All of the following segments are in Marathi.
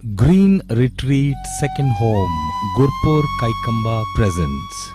Green Retreat Second Home, Gurpur Kaikamba presents.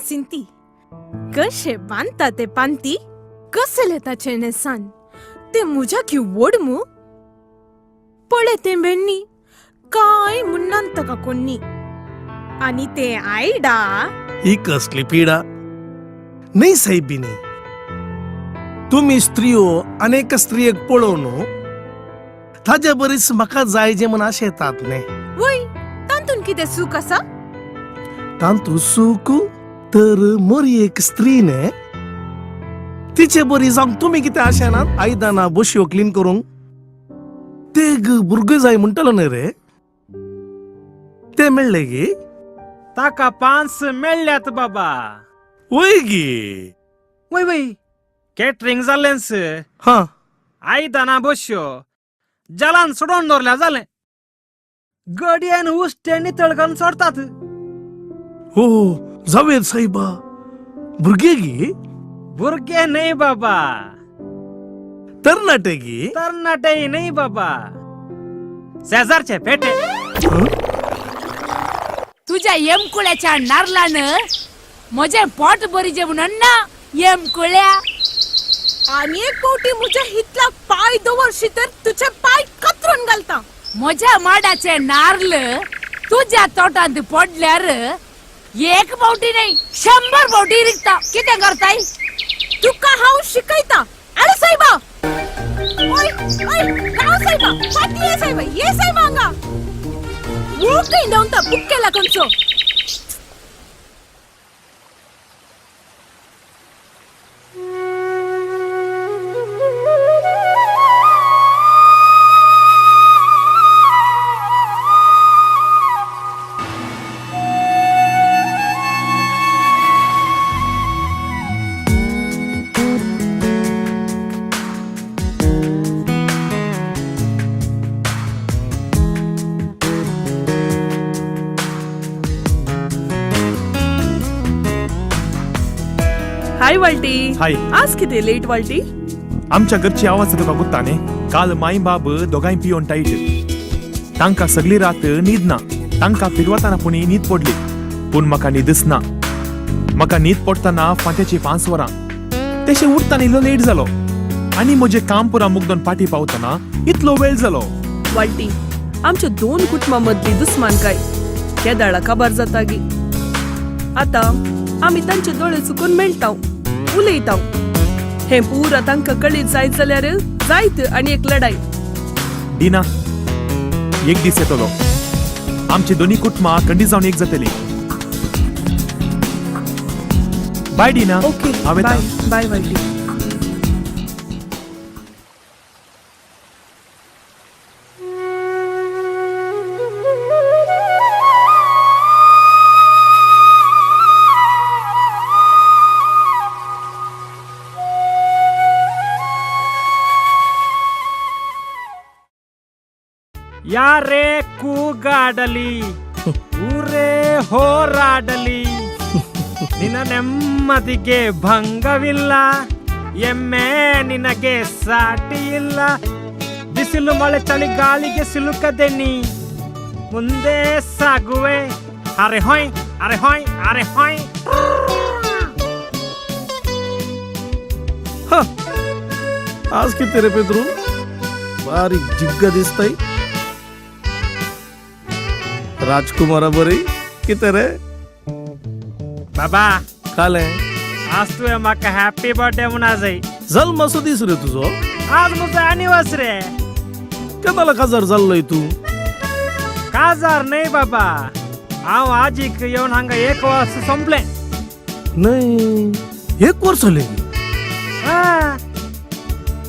Sinti. कशे बांधता ते पांती कसे लेता चेने सान ते मुझा की ओडमू पळे ते बेन्नी काय मुन्नंत का कोन्नी आणि ते आईडा ही कसली पीडा नाही साहेबिनी तुम्ही स्त्रियो अनेक स्त्रियेक पळवनो ताज्या बरीच म्हाका जाय जे म्हण अशे येतात ने वय तांतून कितें सूख आसा तांतू सूख तर मोरी एक स्त्रीने तिचे बरी जावंक तुम्ही कितें आशेनात आयदनां बश्यो क्लीन करूंक ते भुरगो जाय म्हणटलो न्ही रे ते मेळ्ळे गी ताका 5 मेळ्ळ्यात बाबा वय गी वय वय कॅटरिंग जाल्लेंस हा आयदनां बश्यो जलान सोडून दवरल्या जालें गडयान उश्टे नितळ घालून सोडतात हो जावेद साहेबा भुरगे गी भुरगे नाही बाबा तरणाटे गी तरणाटे नाही बाबा शेजारचे पेटे तुझ्या येमकुळ्याच्या नारलानं म्हजे पोट बरी जेवण ना येमकुळ्या आणि एक पोटी मुझ्या हितला पाय दवरशी तर तुझे पाय कतरून घालता म्हज्या माडाचे नारल तुझ्या तोटांत पडल्यार एक पावटी नाही 100 पावटी रिकता किती करताय तुका हाव शिकयता अरे साहेबा ओय ओय गाव साहेबा फाटली आहे साहेबा ये साहेबा हांगा वो काही नव्हता बुक्केला कंचो हाय वाल्टी. हाय. आज किती लेट वाल्टी? आमच्या घरची आवाज तुका गुत्ताने काल माई बाब दोगांय पिवन टाईट तांकां सगळी रात न्हीद ना. तांकां फिरवताना पुणी न्हीद पडली, पूण म्हाका न्हीदच ना. म्हाका न्हीद पडटना फांत्याची 5 वरां. तेशें उठताना इल्लो लेट जालो आनी म्हजें काम पुरा मुगदोन पाटी पावतना इतलो वेळ जालो. वालटी आमच्या 2 कुटुंबां मदली दुस्मानकाय केदाळा काबार जाता गी. आता आमी तांचे दोळे चुकून मेळटाव, उलयताव. हे पुरा तांकां कळीत जायत जाल्यार जायत आनी एक लढाई. डिना, एक दीस येतलो आमची दोन्ही कुटुंबां खंडी जावन एक जातली. बाय डिना. ओके हांव येता. बाय बाय वालटी. ಯಾರೇ ಕೂಗಾಡಲಿ ಊರೇ ಹೋರಾಡಲಿ ನಿನ್ನ ನೆಮ್ಮದಿಗೆ ಭಂಗವಿಲ್ಲ, ಎಮ್ಮೆ ನಿನಗೆ ಸಾಟಿ ಇಲ್ಲ. ಬಿಸಿಲು ಮಳೆ ಚಳಿ ಗಾಳಿಗೆ ಸಿಲುಕದೆ ನೀ ಮುಂದೆ ಸಾಗುವೆ. ಅರೆ ಹೊಯ್ ಅರೆ ಹೊಯ್ ಅರೆ ಹೊಯ್. आज किती रे पेद्रू, बारीक जिग्ग दिसतय. राजकुमारा बरी किती रे बाबा काले आज तुझे म्हाका हॅपी बर्थडे म्हणा जाई. जल्मासो दीस रे तुझो. आज म्हजो एनिवर्सरी. केदाला काजार जाल्लोय तू. काजार नाही बाबा, हांव आजीक येवन हांगा 1 वर्स संपले. नाही 1 वर्ष जाले.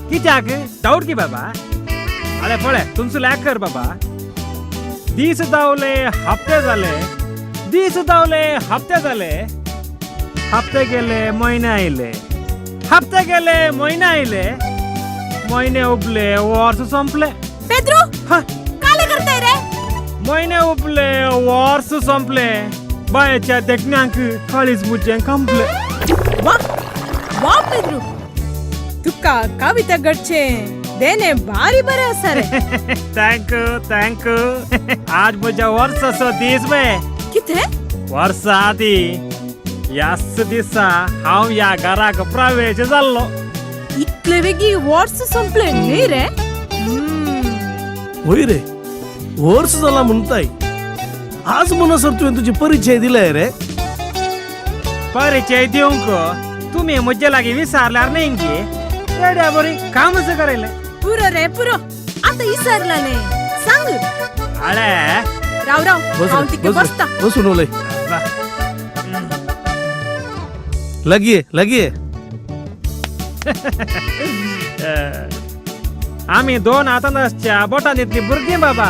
कित्याक डाऊट की बाबा. अरे पळय तुमचो लॅकर बाबा. दीस दावले हप्ते झाले, दीस दावले हप्ते झाले, हप्ते गेले महिने आयले, हप्ते गेले महिने आयले, महिने उबले वर्ष संपले. पेद्रू हा, काले करताय रे? महिने उबले वर्ष संपले, बायेच्या देखण्यांक काळीज मुजें कंपले. वा वा पेद्रू, तुका कविता घडचे देणे भारी बरे आसा रे. थँक्यू. आज म्हज्या वर्साचो दीस बे. किते? वर्सा आदी याच दिसा हांव या घराक प्रवेश जाल्लो. इतले वेगी वर्स संपले न्ही रे? होय रे, वर्ष झाला म्हणताय. आज म्हणसर तुवें तुझे परिचय दिलाय रे. परिचय दिवंक तुम्ही म्हजे लागीं विचारल्यार न्ही गे. रेड्या बरी कामच करायले. पुरो रे पुरो, आता इसरला ने सांग. अरे राव राव हांव तिके बसता. बसून ओलय. लगिये आम्ही 2 हातांच्या बोटांतली भुरगीं बाबा.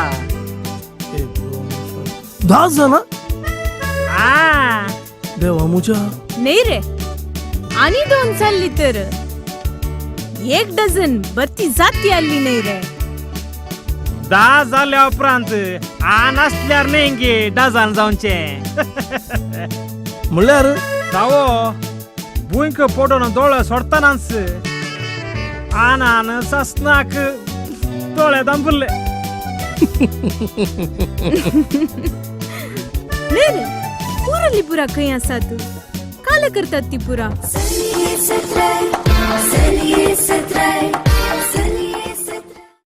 10 जण. आ देवा मुजा. नाही रे, आणि 2 चालली तर 1 डझन बरती जाती आली नाही रे. 10 जाल्या उपरांत आन असल्यार न्ही गे डझन जावचे. म्हणल्यार जावो भुंयक पडून दोळे सोडतानाच आनान ससनाक दोळे दांबुरले. नाही रे, पुरली पुरा खंय आसा तू? काले करतात ती पुरा? Seni setray